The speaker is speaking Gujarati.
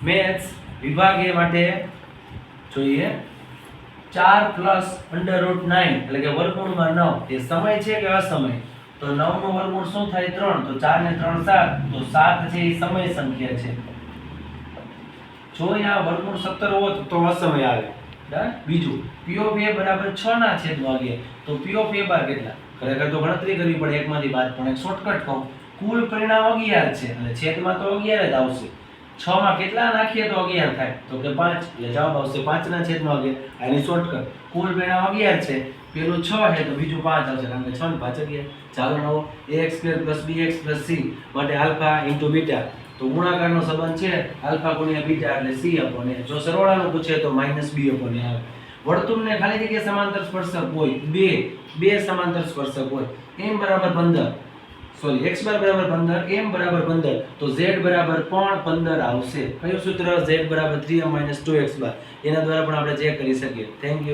મેથ્સ વિભાગ એ માટે જોઈએ 4 પ્લસ √9 એટલે કે વર્ગમૂળમાં 9 એ સમય છે કે અસમય? તો 9 નું વર્ગમૂળ શું થાય? 3. તો 4 ને 3 7. તો 7 છે એ સમય સંખ્યા છે. જો અહીંયા વર્ગમૂળ 17 હોત તો અસમય આવે. બીજું P of A બરાબર 6 ના છેદમાં 11. તો P of A બાર કેટલા? ખરેખર તો ગણતરી કરવી પડે એકમાંથી બાદ, પણ એક શોર્ટકટ કહું. કુલ પરિણામ 11 છે અને છેદમાં તો 11 જ આવશે. 6 માં કેટલા નાખીએ તો 11 થાય? તો કે 5. એટલે જવાબ આવશે 5 ના છેદમાં 11. આની શોર્ટકટ. કુલ પરિણામ 11 છે, પેલું 6 છે તો બીજું 5 આવશે, કારણ કે 6 ને 5 11. ચાલો નવો ax2 bx c માટે આલ્ફા ઇન્ટુ બીટા. તો ગુણાકારનો સંબંધ છે આલ્ફા ગુણ્યા બીટા એટલે c upon a. જો સરવાળાનું પૂછે તો -b upon a આવે. વર્તુળને ખાલી જગ્યા સમાંતર સ્પર્શક હોય, બે સમાંતર સ્પર્શક હોય. m બરાબર 15, સોરી x બાર બરાબર 15, m બરાબર 15, તો z બરાબર પણ 15 આવશે. કયું સૂત્ર? z બરાબર 3m - 2x બાર. એના દ્વારા પણ આપણે ચેક કરી શકીએ. Thank you.